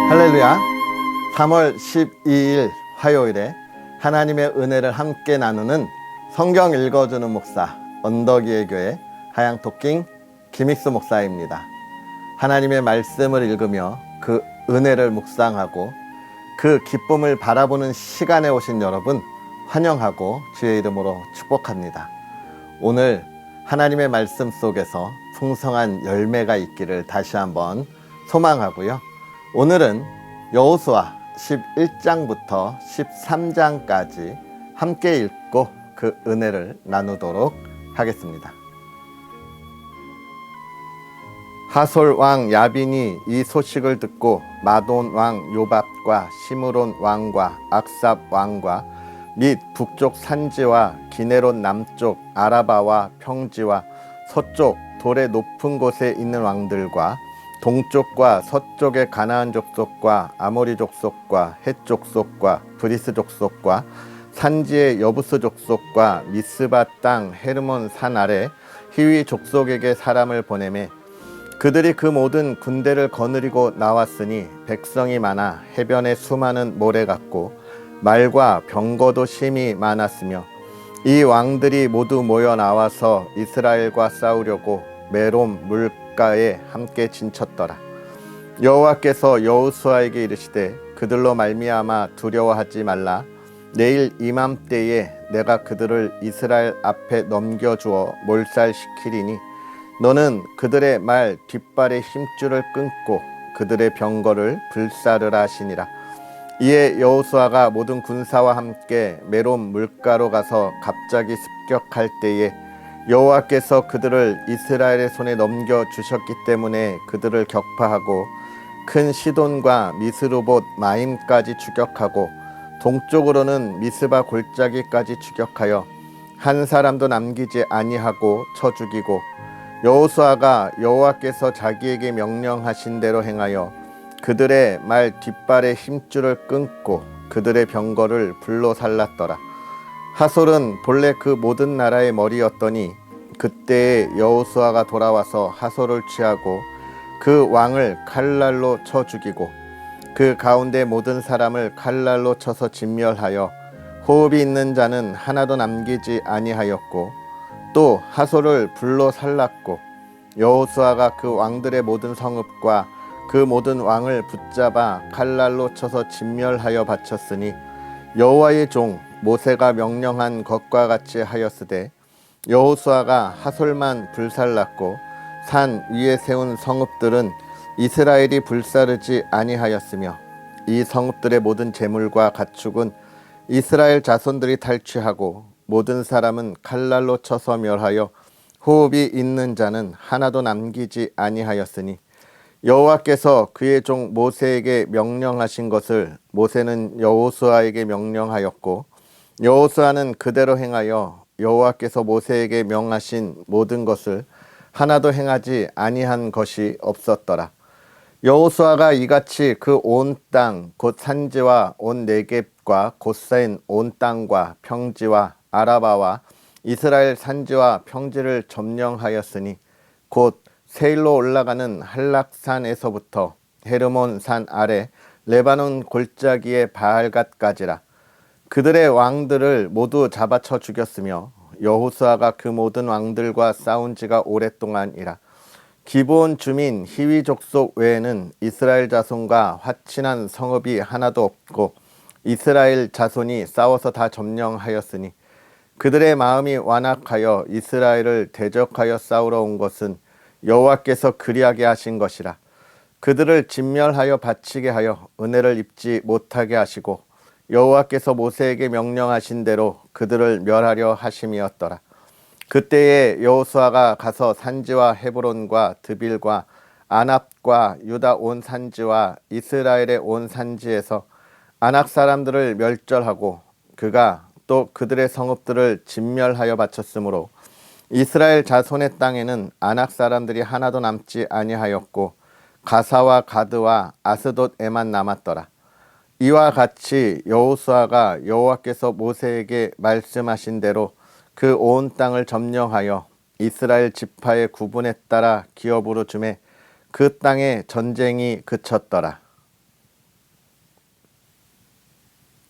할렐루야. 3월 12일 화요일에 하나님의 은혜를 함께 나누는 성경 읽어주는 목사 언덕이의 교회 하양토킹 김익수 목사입니다. 하나님의 말씀을 읽으며 그 은혜를 묵상하고 그 기쁨을 바라보는 시간에 오신 여러분 환영하고 주의 이름으로 축복합니다. 오늘 하나님의 말씀 속에서 풍성한 열매가 있기를 다시 한번 소망하고요. 오늘은 여호수아 11장부터 13장까지 함께 읽고 그 은혜를 나누도록 하겠습니다. 하솔 왕 야빈이 이 소식을 듣고 마돈 왕 요밥과 시므론 왕과 악삽 왕과 및 북쪽 산지와 기네론 남쪽 아라바와 평지와 서쪽 돌의 높은 곳에 있는 왕들과 동쪽과 서쪽의 가나안 족속과 아모리 족속과 헷 족속과 브리스 족속과 산지의 여부스 족속과 미스바 땅 헤르몬 산 아래 히위 족속에게 사람을 보내매 그들이 그 모든 군대를 거느리고 나왔으니 백성이 많아 해변에 수많은 모래 같고 말과 병거도 심히 많았으며 이 왕들이 모두 모여 나와서 이스라엘과 싸우려고 메롬 물가에 함께 진쳤더라. 여호와께서 여호수아에게 이르시되 그들로 말미암아 두려워하지 말라. 내일 이맘때에 내가 그들을 이스라엘 앞에 넘겨주어 몰살시키리니 너는 그들의 말 뒷발의 힘줄을 끊고 그들의 병거를 불사르라 하시니라. 이에 여호수아가 모든 군사와 함께 메롬 물가로 가서 갑자기 습격할 때에 여호와께서 그들을 이스라엘의 손에 넘겨주셨기 때문에 그들을 격파하고 큰 시돈과 미스르봇 마임까지 추격하고 동쪽으로는 미스바 골짜기까지 추격하여 한 사람도 남기지 아니하고 쳐 죽이고 여호수아가 여호와께서 자기에게 명령하신 대로 행하여 그들의 말 뒷발의 힘줄을 끊고 그들의 병거를 불로 살랐더라. 하솔은 본래 그 모든 나라의 머리였더니 그때에 여호수아가 돌아와서 하솔을 취하고 그 왕을 칼날로 쳐 죽이고 그 가운데 모든 사람을 칼날로 쳐서 진멸하여 호흡이 있는 자는 하나도 남기지 아니하였고 또 하솔을 불로 살랐고 여호수아가 그 왕들의 모든 성읍과 그 모든 왕을 붙잡아 칼날로 쳐서 진멸하여 바쳤으니 여호와의 종 모세가 명령한 것과 같이 하였으되 여호수아가 하솔만 불살랐고 산 위에 세운 성읍들은 이스라엘이 불사르지 아니하였으며 이 성읍들의 모든 재물과 가축은 이스라엘 자손들이 탈취하고 모든 사람은 칼날로 쳐서 멸하여 호흡이 있는 자는 하나도 남기지 아니하였으니 여호와께서 그의 종 모세에게 명령하신 것을 모세는 여호수아에게 명령하였고 여호수아는 그대로 행하여 여호와께서 모세에게 명하신 모든 것을 하나도 행하지 아니한 것이 없었더라. 여호수아가 이같이 그 온 땅 곧 산지와 온 네겝과 곧 쌓인 온 땅과 평지와 아라바와 이스라엘 산지와 평지를 점령하였으니 곧 세일로 올라가는 한락산에서부터 헤르몬 산 아래 레바논 골짜기의 바알갓까지라. 그들의 왕들을 모두 잡아쳐 죽였으며 여호수아가 그 모든 왕들과 싸운 지가 오랫동안이라. 기브온 주민 히위 족속 외에는 이스라엘 자손과 화친한 성읍이 하나도 없고 이스라엘 자손이 싸워서 다 점령하였으니 그들의 마음이 완악하여 이스라엘을 대적하여 싸우러 온 것은 여호와께서 그리하게 하신 것이라. 그들을 진멸하여 바치게 하여 은혜를 입지 못하게 하시고 여호와께서 모세에게 명령하신 대로 그들을 멸하려 하심이었더라. 그때에 여호수아가 가서 산지와 헤브론과 드빌과 아납과 유다 온 산지와 이스라엘의 온 산지에서 아낙 사람들을 멸절하고 그가 또 그들의 성읍들을 진멸하여 바쳤으므로 이스라엘 자손의 땅에는 아낙 사람들이 하나도 남지 아니하였고 가사와 가드와 아스돗에만 남았더라. 이와 같이 여호수아가 여호와께서 모세에게 말씀하신 대로 그 온 땅을 점령하여 이스라엘 지파의 구분에 따라 기업으로 주매 그 땅에 전쟁이 그쳤더라.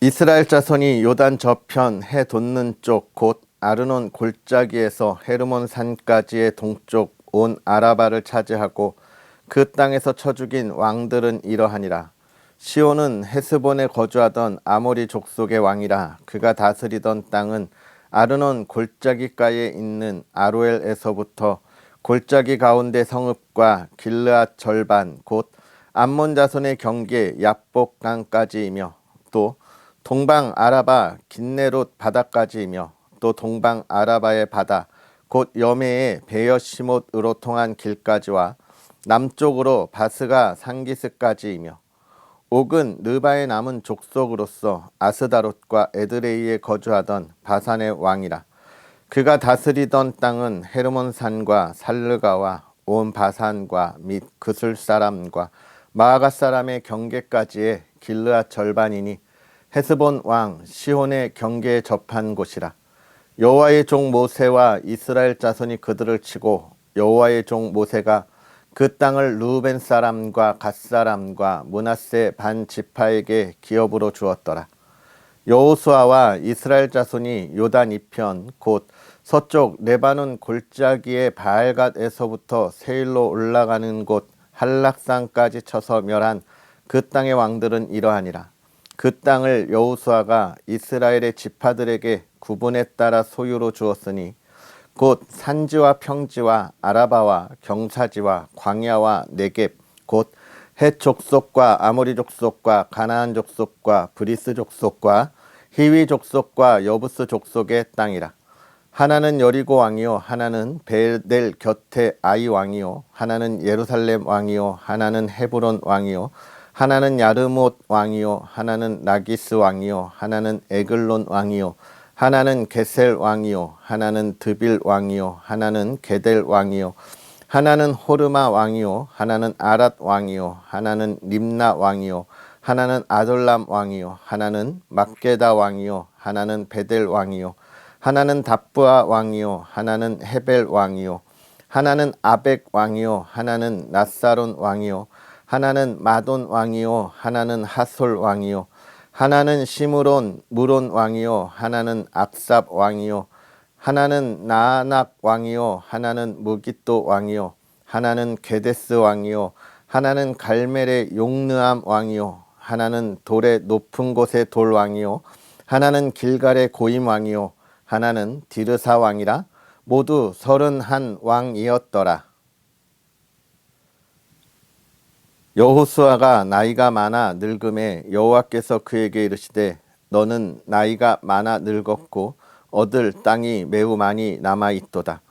이스라엘 자손이 요단 저편 해 돋는 쪽 곧 아르논 골짜기에서 헤르몬 산까지의 동쪽 온 아라바를 차지하고 그 땅에서 쳐 죽인 왕들은 이러하니라. 시온은 헤스본에 거주하던 아모리 족속의 왕이라. 그가 다스리던 땅은 아르논 골짜기가에 있는 아로엘에서부터 골짜기 가운데 성읍과 길르앗 절반 곧 암몬 자손의 경계 야복강까지이며 또 동방 아라바 긴네롯 바다까지이며 또 동방 아라바의 바다 곧 여메의 베여시못으로 통한 길까지와 남쪽으로 바스가 상기스까지이며 옥은 느바의 남은 족속으로서 아스다롯과 에드레이에 거주하던 바산의 왕이라. 그가 다스리던 땅은 헤르몬 산과 살르가와 온 바산과 및 그술 사람과 마아가 사람의 경계까지의 길르앗 절반이니 헤스본 왕 시혼의 경계에 접한 곳이라. 여호와의 종 모세와 이스라엘 자손이 그들을 치고 여호와의 종 모세가 그 땅을 르우벤 사람과 갓 사람과 므낫세 반 지파에게 기업으로 주었더라. 여호수아와 이스라엘 자손이 요단 이편 곧 서쪽 레바논 골짜기의 바알갓에서부터 세일로 올라가는 곳 한락산까지 쳐서 멸한 그 땅의 왕들은 이러하니라. 그 땅을 여호수아가 이스라엘의 지파들에게 구분에 따라 소유로 주었으니 곧 산지와 평지와 아라바와 경사지와 광야와 네겝 곧 헷 족속과 아모리 족속과 가나안 족속과 브리스 족속과 히위 족속과 여부스 족속의 땅이라. 하나는 여리고 왕이요 하나는 베델 곁에 아이 왕이요 하나는 예루살렘 왕이요 하나는 헤브론 왕이요 하나는 야르못 왕이요 하나는 라기스 왕이요 하나는 에글론 왕이요 하나는 게셀 왕이요 하나는 드빌 왕이요 하나는 게델 왕이요 하나는 호르마 왕이요 하나는 아랏 왕이요 하나는 림나 왕이요 하나는 아돌람 왕이요 하나는 막게다 왕이요 하나는 베델 왕이요 하나는 답부아 왕이요 하나는 헤벨 왕이요 하나는 아벡 왕이요 하나는 낫사론 왕이요 하나는 마돈 왕이요 하나는 하솔 왕이요 하나는 시므론 무론 왕이요 하나는 악삽 왕이요 하나는 나아낙 왕이요 하나는 무깃도 왕이요 하나는 게데스 왕이요 하나는 갈멜의 용느암 왕이요 하나는 돌의 높은 곳의 돌 왕이요 하나는 길갈의 고임 왕이요 하나는 디르사 왕이라. 모두 31 왕이었더라. 여호수아가 나이가 많아 늙음에 여호와께서 그에게 이르시되 너는 나이가 많아 늙었고 얻을 땅이 매우 많이 남아있도다.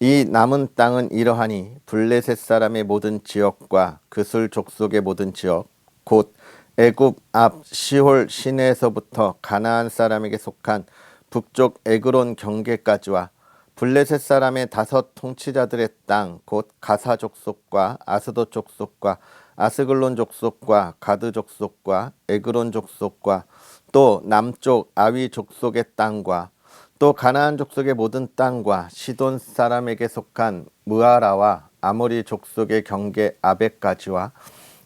이 남은 땅은 이러하니 블레셋 사람의 모든 지역과 그술 족속의 모든 지역 곧 애굽 앞 시홀 시내에서부터 가나안 사람에게 속한 북쪽 에그론 경계까지와 블레셋 사람의 5 통치자들의 땅 곧 가사 족속과 아스도 족속과 아스글론 족속과 가드 족속과 에그론 족속과 또 남쪽 아위 족속의 땅과 또 가나안 족속의 모든 땅과 시돈 사람에게 속한 무아라와 아모리 족속의 경계 아벡까지와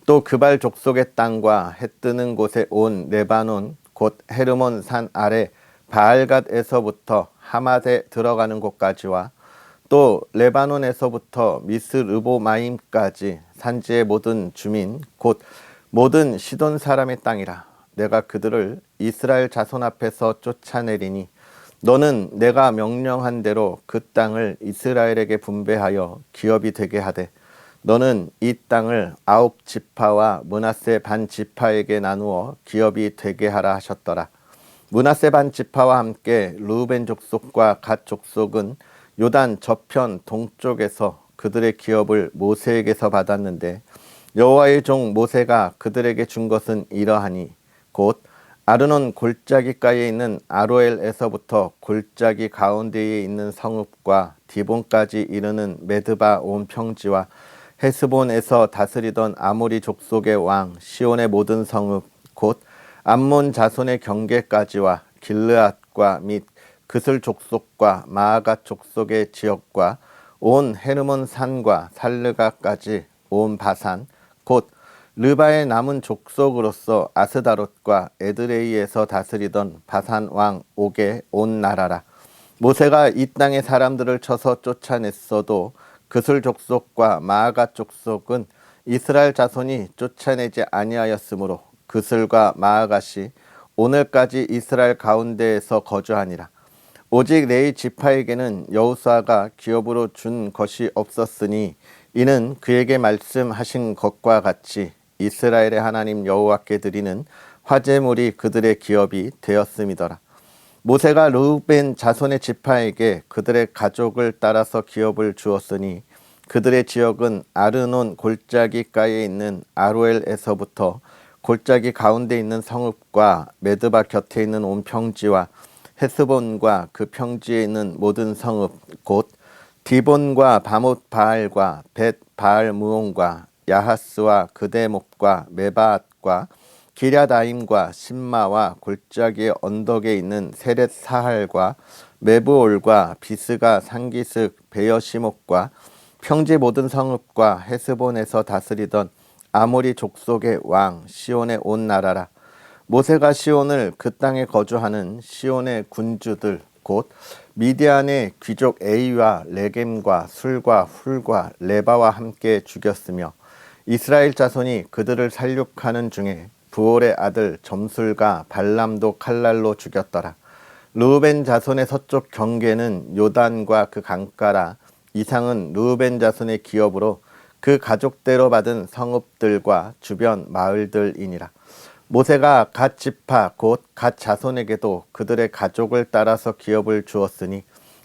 또 그발 족속의 땅과 해 뜨는 곳에 온 레바논 곧 헤르몬 산 아래 바알갓에서부터 하맛에 들어가는 곳까지와 또 레바논에서부터 미스르보마임까지 산지의 모든 주민 곧 모든 시돈 사람의 땅이라. 내가 그들을 이스라엘 자손 앞에서 쫓아내리니 너는 내가 명령한 대로 그 땅을 이스라엘에게 분배하여 기업이 되게 하되 너는 이 땅을 9 지파와 므낫세 반 지파에게 나누어 기업이 되게 하라 하셨더라. 므낫세 반 지파와 함께 르우벤 족속과 갓 족속은 요단 저편 동쪽에서 그들의 기업을 모세에게서 받았는데 여호와의 종 모세가 그들에게 준 것은 이러하니 곧 아르논 골짜기가에 있는 아로엘에서부터 골짜기 가운데에 있는 성읍과 디본까지 이르는 메드바 온 평지와 헤스본에서 다스리던 아모리 족속의 왕 시온의 모든 성읍 곧 암몬 자손의 경계까지와 길르앗과 및 그슬 족속과 마아갓 족속의 지역과 온 헤르몬 산과 살르가까지 온 바산 곧 르바의 남은 족속으로서 아스다롯과 에드레이에서 다스리던 바산 왕 옥의 온 나라라. 모세가 이 땅의 사람들을 쳐서 쫓아냈어도 그술 족속과 마아가 족속은 이스라엘 자손이 쫓아내지 아니하였으므로 그술과 마아가시 오늘까지 이스라엘 가운데에서 거주하니라. 오직 레위 지파에게는 여호수아가 기업으로 준 것이 없었으니 이는 그에게 말씀하신 것과 같이 이스라엘의 하나님 여호와께 드리는 화제물이 그들의 기업이 되었음이더라. 모세가 르우벤 자손의 지파에게 그들의 가족을 따라서 기업을 주었으니 그들의 지역은 아르논 골짜기가에 있는 아로엘에서부터 골짜기 가운데 있는 성읍과 메드바 곁에 있는 온 평지와 헤스본과 그 평지에 있는 모든 성읍 곧 디본과 바못 바알과 벳 바알 무온과 야하스와 그대목과 메바앗과 기랴다임과 신마와 골짜기의 언덕에 있는 세렛 사할과 메브올과 비스가 상기슥 베여시목과 평지 모든 성읍과 헤스본에서 다스리던 아모리 족속의 왕 시온의 온 나라라. 모세가 시온을 그 땅에 거주하는 시온의 군주들 곧 미디안의 귀족 에이와 레겜과 술과 훌과 레바와 함께 죽였으며 이스라엘 자손이 그들을 살육하는 중에 부올의 아들 점술과 발람도 칼날로 죽였더라. 르우벤 자손의 서쪽 경계는 요단과 그 강가라. 이상은 르우벤 자손의 기업으로 그 가족대로 받은 성읍들과 주변 마을들이니라. 모세가 갓 지파 곧 갓 자손에게도 그들의 가족을 따라서 기업을 주었으니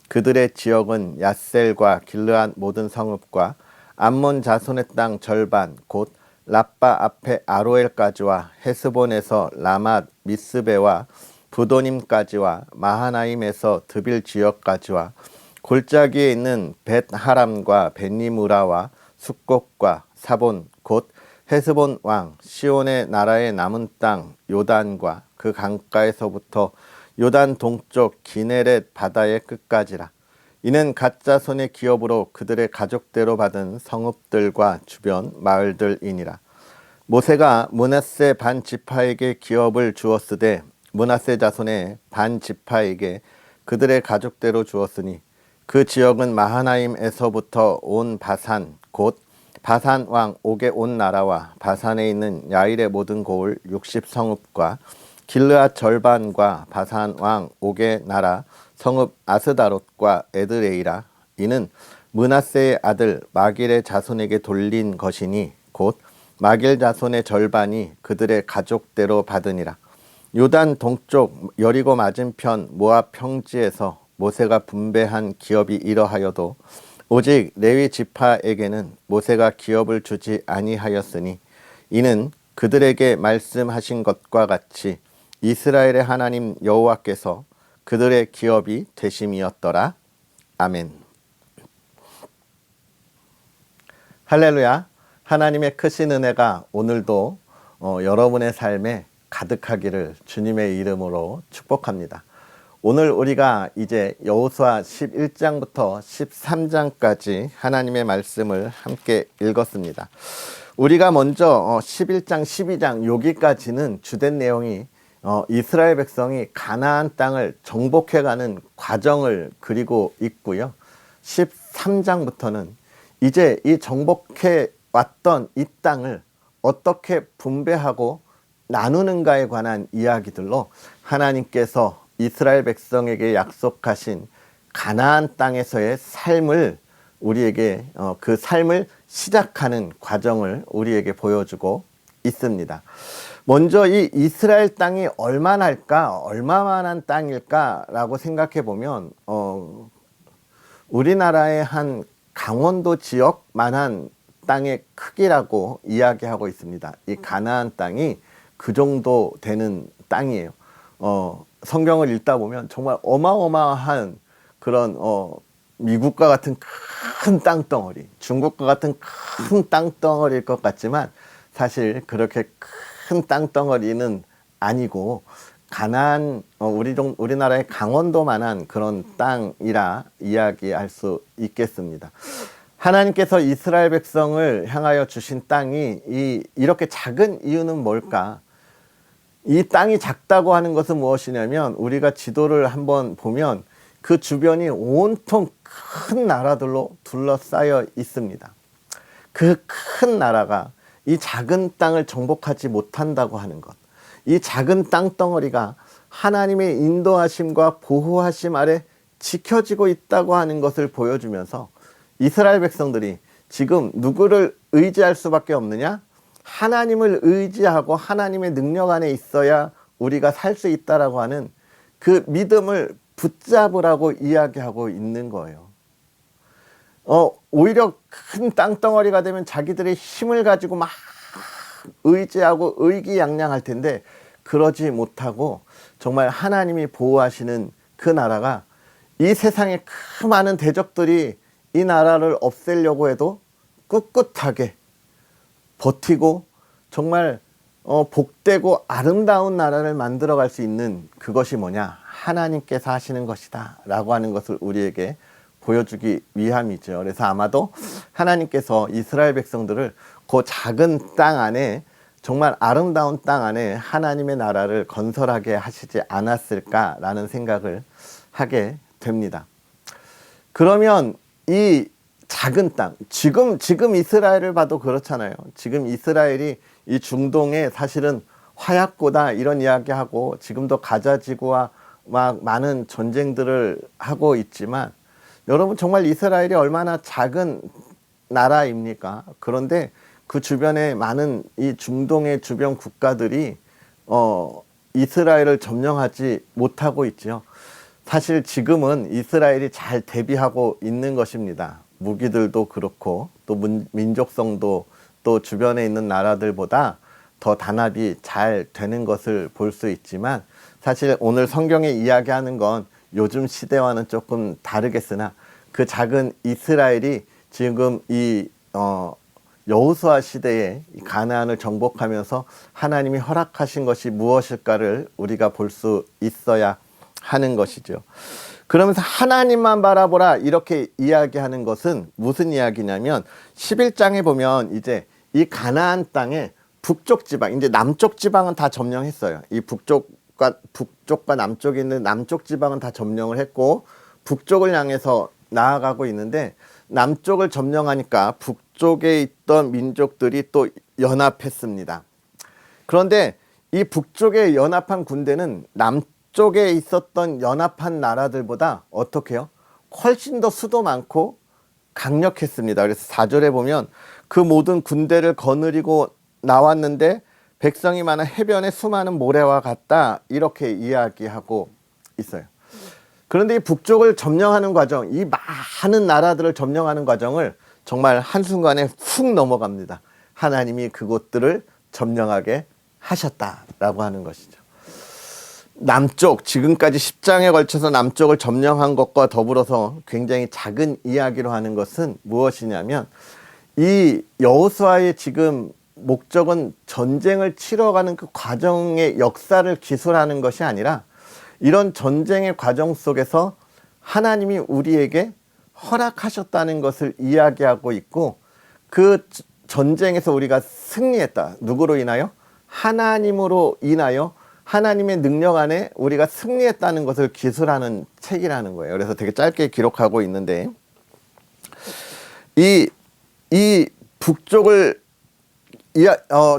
그들의 지역은 야셀과 길르앗 모든 성읍과 암몬 자손의 땅 절반 곧 라빠 앞에 아로엘까지와 헤스본에서 라맛 미스베와 부도님까지와 마하나임에서 드빌 지역까지와 골짜기에 있는 벳 하람과 벳니무라와 숫곡과 사본 곧 헤스본 왕 시온의 나라의 남은 땅 요단과 그 강가에서부터 요단 동쪽 기네렛 바다의 끝까지라. 이는 갓 자손의 기업으로 그들의 가족대로 받은 성읍들과 주변 마을들이니라. 모세가 므낫세 반 지파에게 기업을 주었으되 므낫세 자손의 반 지파에게 그들의 가족대로 주었으니 그 지역은 마하나임에서부터 온 바산 곧 바산 왕 옥의 온 나라와 바산에 있는 야일의 모든 고을 60성읍과 길르앗 절반과 바산 왕 옥의 나라 성읍 아스다롯과 에드레이라. 이는 므낫세의 아들 마길의 자손에게 돌린 것이니 곧 마길 자손의 절반이 그들의 가족대로 받으니라. 요단 동쪽 여리고 맞은편 모압 평지에서 모세가 분배한 기업이 이러하여도 오직 레위 지파에게는 모세가 기업을 주지 아니하였으니 이는 그들에게 말씀하신 것과 같이 이스라엘의 하나님 여호와께서 그들의 기업이 되심이었더라. 아멘. 할렐루야. 하나님의 크신 은혜가 오늘도 여러분의 삶에 가득하기를 주님의 이름으로 축복합니다. 오늘 우리가 이제 여호수아 11장부터 13장까지 하나님의 말씀을 함께 읽었습니다. 우리가 먼저 11장, 12장 여기까지는 주된 내용이 이스라엘 백성이 가나안 땅을 정복해가는 과정을 그리고 있고요. 13장부터는 이제 이 정복해 왔던 이 땅을 어떻게 분배하고 나누는가에 관한 이야기들로 하나님께서 이스라엘 백성에게 약속하신 가나안 땅에서의 삶을 우리에게 그 삶을 시작하는 과정을 우리에게 보여주고 있습니다. 먼저 이 이스라엘 땅이 얼마나일까, 얼마만한 땅일까라고 생각해 보면 우리나라의 한 강원도 지역만한 땅의 크기라고 이야기하고 있습니다. 이 가나안 땅이 그 정도 되는 땅이에요. 성경을 읽다 보면 정말 어마어마한 그런 미국과 같은 큰 땅덩어리, 중국과 같은 큰 땅덩어리일 것 같지만 사실 그렇게 큰 땅덩어리는 아니고 가나안 우리나라의 강원도만한 그런 땅이라 이야기할 수 있겠습니다. 하나님께서 이스라엘 백성을 향하여 주신 땅이 이렇게 작은 이유는 뭘까? 이 땅이 작다고 하는 것은 무엇이냐면, 우리가 지도를 한번 보면 그 주변이 온통 큰 나라들로 둘러싸여 있습니다. 그 큰 나라가 이 작은 땅을 정복하지 못한다고 하는 것, 이 작은 땅덩어리가 하나님의 인도하심과 보호하심 아래 지켜지고 있다고 하는 것을 보여주면서, 이스라엘 백성들이 지금 누구를 의지할 수밖에 없느냐? 하나님을 의지하고 하나님의 능력 안에 있어야 우리가 살 수 있다라고 하는 그 믿음을 붙잡으라고 이야기하고 있는 거예요. 오히려 큰 땅덩어리가 되면 자기들의 힘을 가지고 막 의지하고 의기양양할 텐데, 그러지 못하고 정말 하나님이 보호하시는 그 나라가, 이 세상에 그 많은 대적들이 이 나라를 없애려고 해도 꿋꿋하게 버티고 정말 복되고 아름다운 나라를 만들어갈 수 있는 그것이 뭐냐? 하나님께서 하시는 것이다 라고 하는 것을 우리에게 보여주기 위함이죠. 그래서 아마도 하나님께서 이스라엘 백성들을 그 작은 땅 안에, 정말 아름다운 땅 안에 하나님의 나라를 건설하게 하시지 않았을까라는 생각을 하게 됩니다. 그러면 이 작은 땅, 지금 이스라엘을 봐도 그렇잖아요. 지금 이스라엘이 이 중동에 사실은 화약고다 이런 이야기하고, 지금도 가자지구와 막 많은 전쟁들을 하고 있지만, 여러분 정말 이스라엘이 얼마나 작은 나라입니까? 그런데 그 주변에 많은 이 중동의 주변 국가들이 이스라엘을 점령하지 못하고 있죠. 사실 지금은 이스라엘이 잘 대비하고 있는 것입니다. 무기들도 그렇고 또 민족성도 또 주변에 있는 나라들보다 더 단합이 잘 되는 것을 볼 수 있지만, 사실 오늘 성경에 이야기하는 건 요즘 시대와는 조금 다르겠으나, 그 작은 이스라엘이 지금 이 여호수아 시대에 가나안을 정복하면서 하나님이 허락하신 것이 무엇일까를 우리가 볼 수 있어야 하는 것이죠. 그러면서 하나님만 바라보라 이렇게 이야기하는 것은 무슨 이야기냐면, 11장에 보면 이제 이 가나안 땅의 북쪽 지방, 이제 남쪽 지방은 다 점령했어요. 이 북쪽과 남쪽에 있는 남쪽 지방은 다 점령을 했고, 북쪽을 향해서 나아가고 있는데, 남쪽을 점령하니까 북쪽에 있던 민족들이 또 연합했습니다. 그런데 이 북쪽에 연합한 군대는 남쪽에 있었던 연합한 나라들보다 어떻게 해요? 훨씬 더 수도 많고 강력했습니다. 그래서 4절에 보면, 그 모든 군대를 거느리고 나왔는데 백성이 많아 해변에 수많은 모래와 같다 이렇게 이야기하고 있어요. 그런데 이 북쪽을 점령하는 과정, 이 많은 나라들을 점령하는 과정을 정말 한순간에 훅 넘어갑니다. 하나님이 그곳들을 점령하게 하셨다라고 하는 것이죠. 남쪽, 지금까지 10장에 걸쳐서 남쪽을 점령한 것과 더불어서 굉장히 작은 이야기로 하는 것은 무엇이냐면, 이 여호수아의 지금 목적은 전쟁을 치러가는 그 과정의 역사를 기술하는 것이 아니라, 이런 전쟁의 과정 속에서 하나님이 우리에게 허락하셨다는 것을 이야기하고 있고, 그 전쟁에서 우리가 승리했다. 누구로 인하여? 하나님으로 인하여 하나님의 능력 안에 우리가 승리했다는 것을 기술하는 책이라는 거예요. 그래서 되게 짧게 기록하고 있는데, 이 북쪽을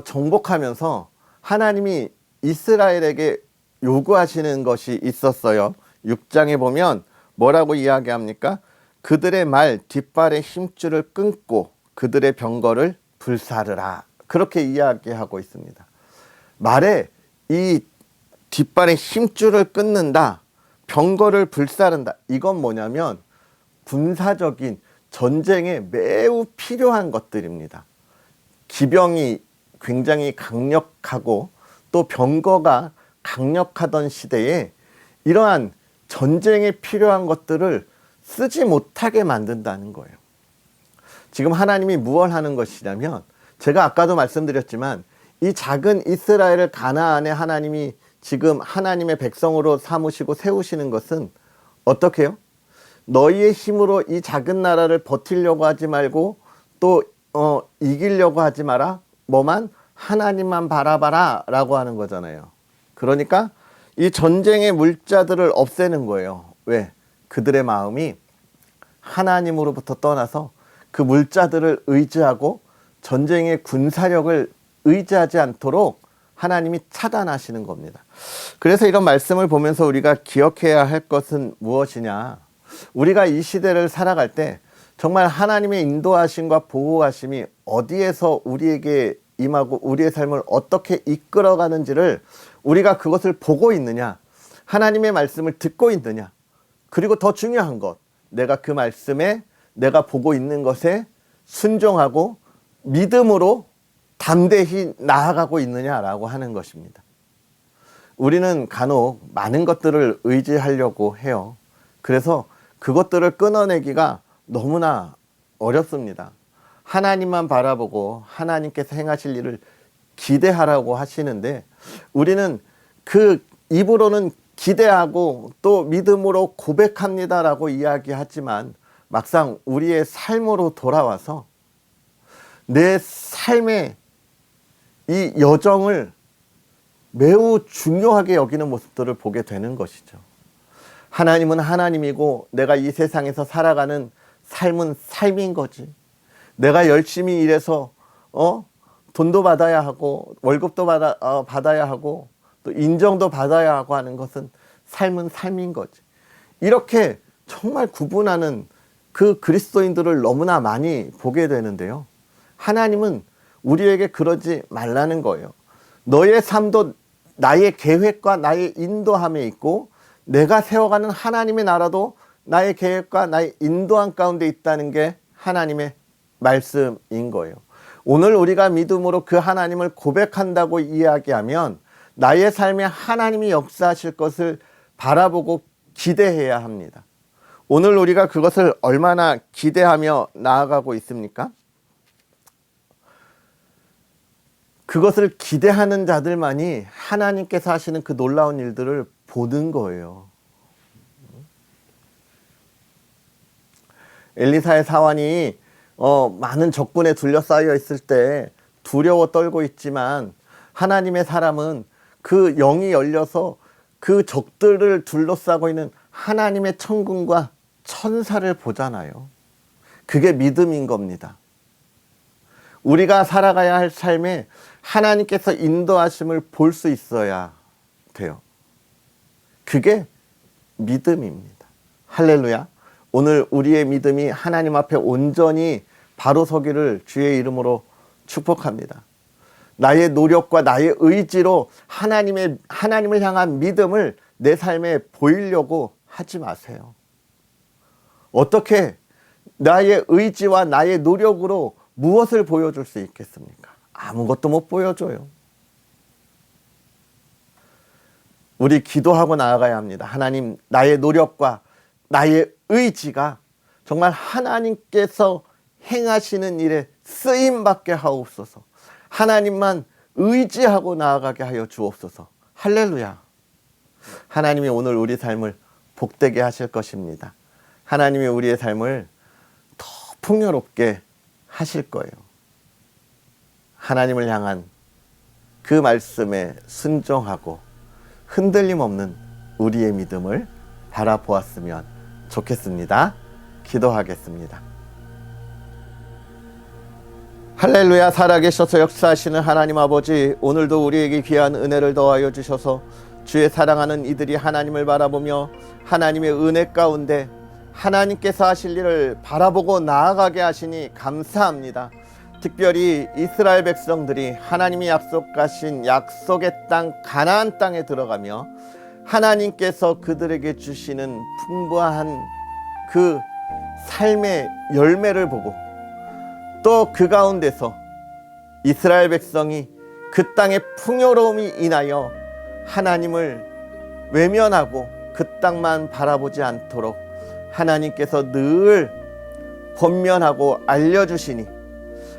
정복하면서 하나님이 이스라엘에게 요구하시는 것이 있었어요. 6장에 보면 뭐라고 이야기합니까? 그들의 말 뒷발의 힘줄을 끊고 그들의 병거를 불사르라. 그렇게 이야기하고 있습니다. 말에 이 뒷발의 힘줄을 끊는다, 병거를 불사른다. 이건 뭐냐면 군사적인 전쟁에 매우 필요한 것들입니다. 기병이 굉장히 강력하고 또 병거가 강력하던 시대에 이러한 전쟁에 필요한 것들을 쓰지 못하게 만든다는 거예요. 지금 하나님이 무엇을 하는 것이냐면, 제가 아까도 말씀드렸지만 이 작은 이스라엘을 가나안에 하나님이 지금 하나님의 백성으로 삼으시고 세우시는 것은 어떻게 해요? 너희의 힘으로 이 작은 나라를 버티려고 하지 말고 또 이기려고 하지 마라. 뭐만? 하나님만 바라봐라 라고 하는 거잖아요. 그러니까 이 전쟁의 물자들을 없애는 거예요. 왜? 그들의 마음이 하나님으로부터 떠나서 그 물자들을 의지하고 전쟁의 군사력을 의지하지 않도록 하나님이 차단하시는 겁니다. 그래서 이런 말씀을 보면서 우리가 기억해야 할 것은 무엇이냐? 우리가 이 시대를 살아갈 때 정말 하나님의 인도하심과 보호하심이 어디에서 우리에게 임하고 우리의 삶을 어떻게 이끌어가는지를 우리가 그것을 보고 있느냐, 하나님의 말씀을 듣고 있느냐, 그리고 더 중요한 것, 내가 그 말씀에 내가 보고 있는 것에 순종하고 믿음으로 담대히 나아가고 있느냐라고 하는 것입니다. 우리는 간혹 많은 것들을 의지하려고 해요. 그래서 그것들을 끊어내기가 너무나 어렵습니다. 하나님만 바라보고 하나님께서 행하실 일을 기대하라고 하시는데 우리는 그 입으로는 기대하고 또 믿음으로 고백합니다라고 이야기하지만 막상 우리의 삶으로 돌아와서 내 삶의 이 여정을 매우 중요하게 여기는 모습들을 보게 되는 것이죠. 하나님은 하나님이고 내가 이 세상에서 살아가는 삶은 삶인 거지. 내가 열심히 일해서 돈도 받아야 하고 월급도 받아야 하고 또 인정도 받아야 하고 하는 것은 삶은 삶인 거지. 이렇게 정말 구분하는 그 그리스도인들을 너무나 많이 보게 되는데요. 하나님은 우리에게 그러지 말라는 거예요. 너의 삶도 나의 계획과 나의 인도함에 있고 내가 세워가는 하나님의 나라도 나의 계획과 나의 인도함 가운데 있다는 게 하나님의 말씀인 거예요. 오늘 우리가 믿음으로 그 하나님을 고백한다고 이야기하면 나의 삶에 하나님이 역사하실 것을 바라보고 기대해야 합니다. 오늘 우리가 그것을 얼마나 기대하며 나아가고 있습니까? 그것을 기대하는 자들만이 하나님께서 하시는 그 놀라운 일들을 보는 거예요. 엘리사의 사환이 많은 적군에 둘러싸여 있을 때 두려워 떨고 있지만 하나님의 사람은 그 영이 열려서 그 적들을 둘러싸고 있는 하나님의 천군과 천사를 보잖아요. 그게 믿음인 겁니다. 우리가 살아가야 할 삶에 하나님께서 인도하심을 볼 수 있어야 돼요. 그게 믿음입니다. 할렐루야. 오늘 우리의 믿음이 하나님 앞에 온전히 바로 서기를 주의 이름으로 축복합니다. 나의 노력과 나의 의지로 하나님을 향한 믿음을 내 삶에 보이려고 하지 마세요. 어떻게 나의 의지와 나의 노력으로 무엇을 보여줄 수 있겠습니까? 아무것도 못 보여줘요. 우리 기도하고 나아가야 합니다. 하나님, 나의 노력과 나의 의지가 정말 하나님께서 행하시는 일에 쓰임받게 하옵소서. 하나님만 의지하고 나아가게 하여 주옵소서. 할렐루야. 하나님이 오늘 우리 삶을 복되게 하실 것입니다. 하나님이 우리의 삶을 더 풍요롭게 하실 거예요. 하나님을 향한 그 말씀에 순종하고 흔들림 없는 우리의 믿음을 바라보았으면 좋겠습니다. 기도하겠습니다. 할렐루야. 살아계셔서 역사하시는 하나님 아버지, 오늘도 우리에게 귀한 은혜를 더하여 주셔서 주의 사랑하는 이들이 하나님을 바라보며 하나님의 은혜 가운데 하나님께서 하실 일을 바라보고 나아가게 하시니 감사합니다. 특별히 이스라엘 백성들이 하나님이 약속하신 약속의 땅 가나안 땅에 들어가며 하나님께서 그들에게 주시는 풍부한 그 삶의 열매를 보고 또 그 가운데서 이스라엘 백성이 그 땅의 풍요로움이 인하여 하나님을 외면하고 그 땅만 바라보지 않도록 하나님께서 늘 권면하고 알려주시니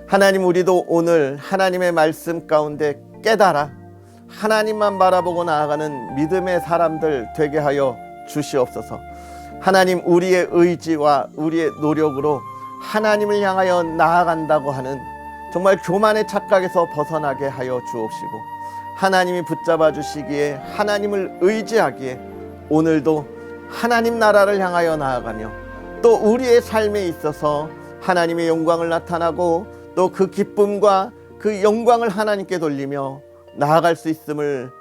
하나님, 우리도 오늘 하나님의 말씀 가운데 깨달아 하나님만 바라보고 나아가는 믿음의 사람들 되게 하여 주시옵소서. 하나님, 우리의 의지와 우리의 노력으로 하나님을 향하여 나아간다고 하는 정말 교만의 착각에서 벗어나게 하여 주옵시고, 하나님이 붙잡아 주시기에 하나님을 의지하기에 오늘도 하나님 나라를 향하여 나아가며 또 우리의 삶에 있어서 하나님의 영광을 나타나고 또 그 기쁨과 그 영광을 하나님께 돌리며 나아갈 수 있음을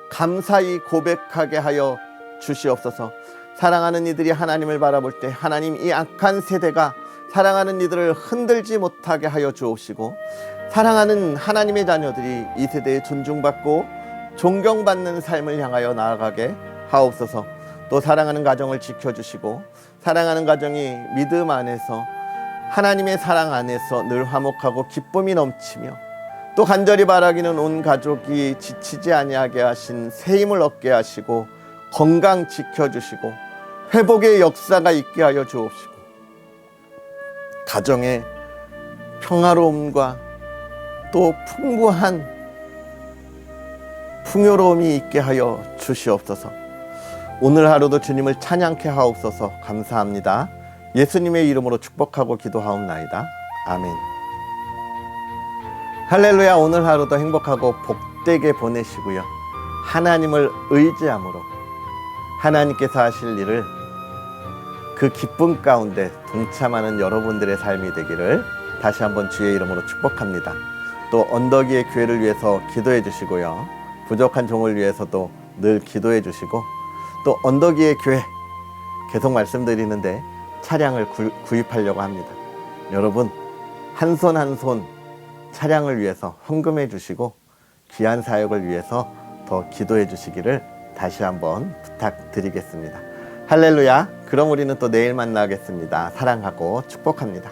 감사히 고백하게 하여 주시옵소서. 사랑하는 이들이 하나님을 바라볼 때 하나님, 이 악한 세대가 사랑하는 이들을 흔들지 못하게 하여 주옵시고, 사랑하는 하나님의 자녀들이 이 세대에 존중받고 존경받는 삶을 향하여 나아가게 하옵소서. 또 사랑하는 가정을 지켜주시고, 사랑하는 가정이 믿음 안에서 하나님의 사랑 안에서 늘 화목하고 기쁨이 넘치며 또 간절히 바라기는 온 가족이 지치지 아니하게 하신 새 힘을 얻게 하시고 건강 지켜주시고 회복의 역사가 있게 하여 주옵시고, 가정의 평화로움과 또 풍부한 풍요로움이 있게 하여 주시옵소서. 오늘 하루도 주님을 찬양케 하옵소서. 감사합니다. 예수님의 이름으로 축복하고 기도하옵나이다. 아멘. 할렐루야. 오늘 하루도 행복하고 복되게 보내시고요, 하나님을 의지함으로 하나님께서 하실 일을 그 기쁨 가운데 동참하는 여러분들의 삶이 되기를 다시 한번 주의 이름으로 축복합니다. 또 언덕 위의 교회를 위해서 기도해 주시고요, 부족한 종을 위해서도 늘 기도해 주시고, 또 언덕 위의 교회 계속 말씀드리는데 차량을 구입하려고 합니다. 여러분, 한 손 한 손 차량을 위해서 헌금해 주시고 귀한 사역을 위해서 더 기도해 주시기를 다시 한번 부탁드리겠습니다. 할렐루야. 그럼 우리는 또 내일 만나겠습니다. 사랑하고 축복합니다.